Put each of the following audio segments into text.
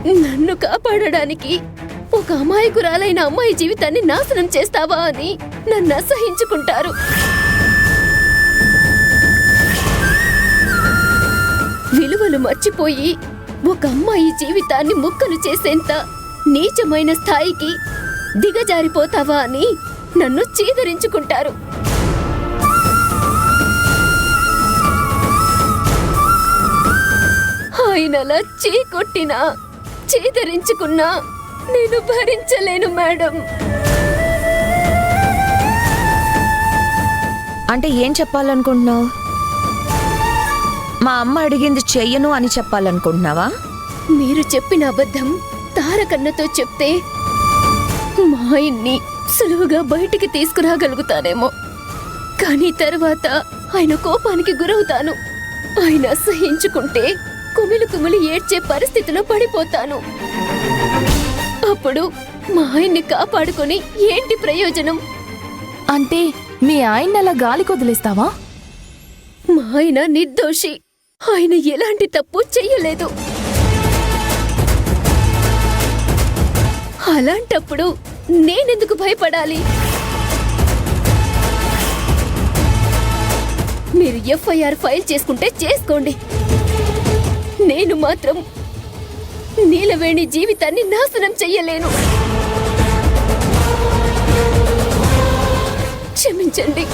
నన్ను కాపాడడానికి ఒక అమాయకురాలైన అమ్మాయి జీవితాన్ని నాశనం చేస్తావా అని నన్ను అసహించుకుంటారు. విలువలు మర్చిపోయి ఒక అమ్మాయి జీవితాన్ని ముక్కలు చేసేంత నీచమైన స్థాయికి దిగజారిపోతావా అని నన్ను చీదరించుకుంటారు. ఆయనలా చీకొట్టినా చీదరించుకున్నా నేను భరించలేను మేడం. అంటే ఏం చెప్పాలనుకుంటున్నావు? మా అమ్మ అడిగింది చెయ్యను అని చెప్పాలనుకుంటున్నావా? మీరు చెప్పిన అబద్ధం తారకన్నతో చెప్తే మా ఆయన్ని సులువుగా బయటికి తీసుకురాగలుగుతానేమో, కానీ తర్వాత ఆయన కోపానికి గురవుతాను. ఆయన అసహించుకుంటే కుమిలి కుమిలి ఏడ్చే పరిస్థితిలో పడిపోతాను. అప్పుడు మా ఆయన్ని కాపాడుకొని ఏంటి ప్రయోజనం? అంటే మీ ఆయన్ని అలా గాలికి వదిలేస్తావా? మా ఆయన నిర్దోషి. ఆయన ఎలాంటి తప్పు చెయ్యలేదు. అలాంటప్పుడు నేనెందుకు భయపడాలి? మీరు ఎఫ్ఐఆర్ ఫైల్ చేసుకుంటే చేసుకోండి. నేను మాత్రం నీలవేణి జీవితాన్ని నాశనం చెయ్యలేను. క్షమించండి.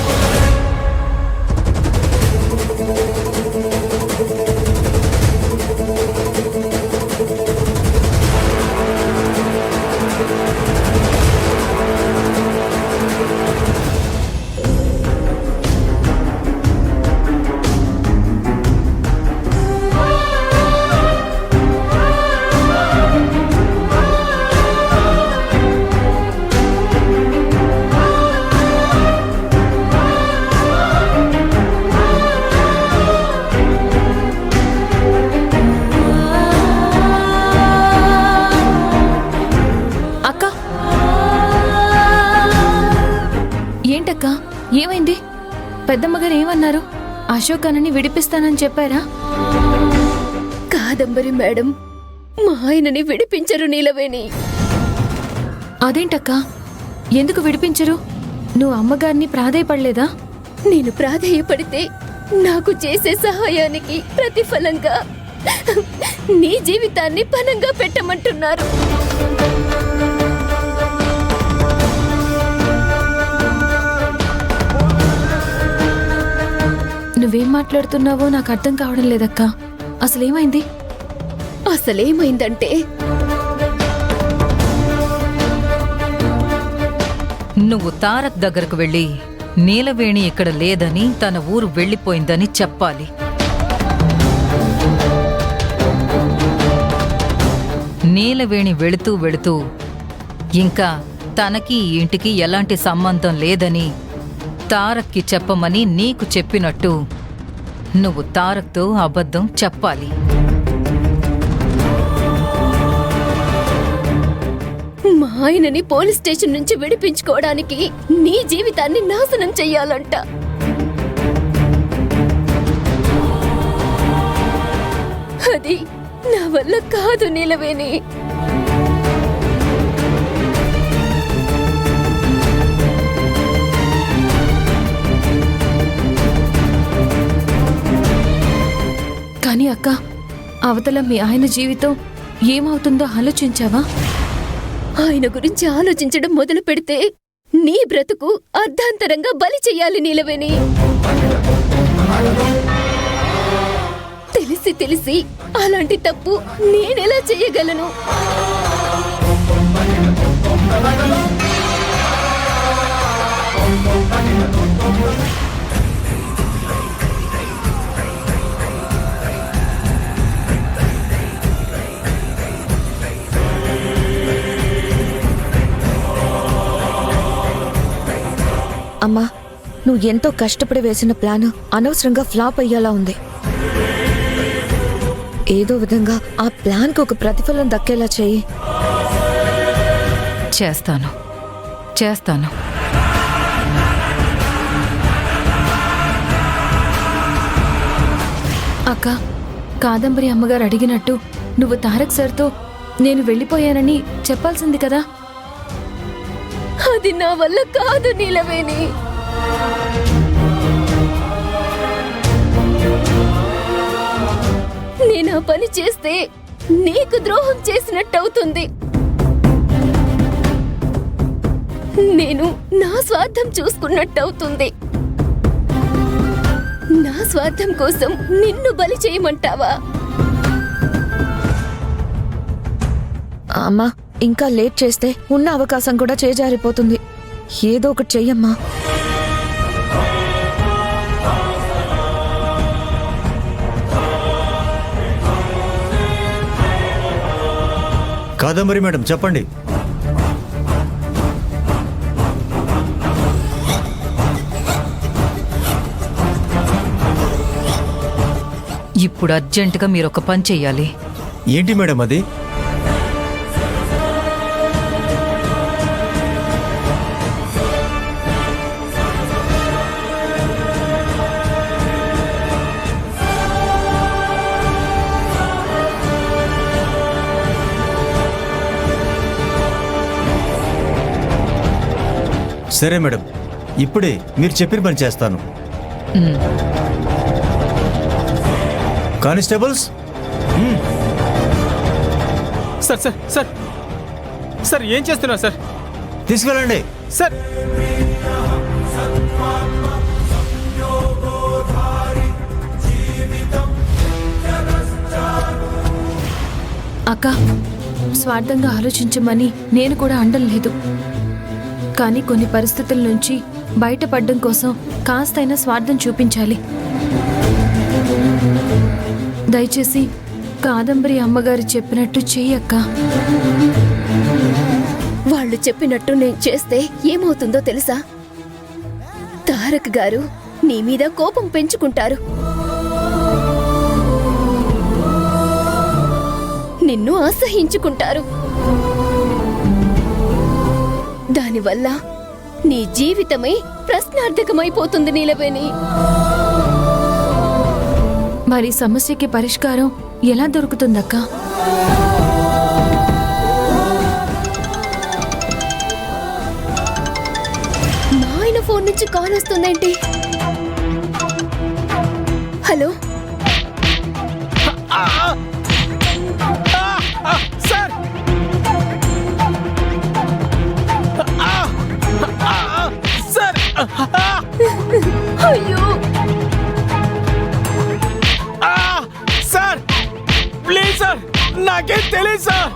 ఏంటక్కా, ఏమైంది? పెద్దమ్మగారు ఏమన్నారు? అశోక్ అన్నని విడిపిస్తానని చెప్పారా? కాదంబరి మేడం, మా ఆయనని విడిపించరు నీలవేణి. అదేంటక్కా, ఎందుకు విడిపించరు? నువ్వు అమ్మగారిని ప్రాధేయపడలేదా? నేను ప్రాధేయపడితే నాకు చేసే సహాయానికి ప్రతిఫలంగా నీ జీవితాన్ని పణంగా పెట్టమంటున్నారు. నువ్వేం మాట్లాడుతున్నావో నాకు అర్థం కావడం లేదక్కా. అసలేమైంది? అసలేమైందంటే, నువ్వు తారక్ దగ్గరకు వెళ్ళి నీలవేణి ఇక్కడ లేదని, తన ఊరు వెళ్ళిపోయిందని చెప్పాలి. నీలవేణి వెళుతూ వెళుతూ ఇంకా తనకి ఈ ఇంటికి ఎలాంటి సంబంధం లేదని తారక్కి చెప్పమని నీకు చెప్పినట్టు నువ్వు తారక్తో అబద్ధం చెప్పాలి. మా ఆయనని పోలీస్ స్టేషన్ నుంచి విడిపించుకోవడానికి నీ జీవితాన్ని నాశనం చెయ్యాలంట. అది నా వల్ల కాదు నీలవేణి. కానీ అక్క, అవతల మీ ఆయన జీవితం ఏమవుతుందో ఆలోచించావా? ఆయన గురించి ఆలోచించడం మొదలు పెడితే నీ బ్రతుకు అర్ధాంతరంగా బలి చెయ్యాలి నీలవేణి. తెలిసి తెలిసి అలాంటి తప్పు నేనెలా చెయ్యగలను? అమ్మా, నువ్వు ఎంతో కష్టపడి వేసిన ప్లాన్ అనవసరంగా ఫ్లాప్ అయ్యేలా ఉంది. ఏదో విధంగా ఆ ప్లాన్కి ఒక ప్రతిఫలం దక్కేలా చెయ్యి. చేస్తాను చేస్తాను అక్క, కాదంబరి అమ్మగారు అడిగినట్టు నువ్వు తారక్ సార్తో నేను వెళ్ళిపోయానని చెప్పాల్సింది కదా. అది నా వల్ల కాదు నీలవేణి. నేను ఆ పని చేస్తే నీకు ద్రోహం చేసినట్టవుతుంది. నేను నా స్వార్థం చూసుకున్నట్టవుతుంది. నా స్వార్థం కోసం నిన్ను బలి చేయమంటావా? అమ్మా, ఇంకా లేట్ చేస్తే ఉన్న అవకాశం కూడా చేజారిపోతుంది. ఏదో ఒకటి చెయ్యమ్మా. కాదంబరి మేడం చెప్పండి. ఇప్పుడు అర్జెంటుగా మీరు ఒక పని చెయ్యాలి. ఏంటి మేడం అది? సరే మేడం, ఇప్పుడే మీరు చెప్పిన పని చేస్తాను. Constables, sir sir sir sir ఏం చేస్తున్నారు సార్? తీసుకెళ్ళండి. సార్ అక్క, స్వార్థంగా ఆలోచించమని నేను కూడా అండం లేదు. కానీ కొన్ని పరిస్థితుల నుంచి బయటపడడం కోసం కాస్తైనా స్వార్థం చూపించాలి. దయచేసి కాదంబరి అమ్మగారు చెప్పినట్టు చెయ్యక్క. వాళ్ళు చెప్పినట్టు నేను చేస్తే ఏమవుతుందో తెలుసా? తారక్ గారు నీ మీద కోపం పెంచుకుంటారు. నిన్ను అసహించుకుంటారు. దానివల్ల నీ జీవితమే ప్రశ్నార్థకమైపోతుంది నీలవేణి. మరి సమస్యకి పరిష్కారం ఎలా దొరుకుతుందక్క? మా ఆయన ఫోన్ నుంచి కాల్ వస్తుందేంటి? హలో, సార్ సార్ అయ్యో సార్ ప్లీజ్ సార్, నాకేం తెలియదు సార్.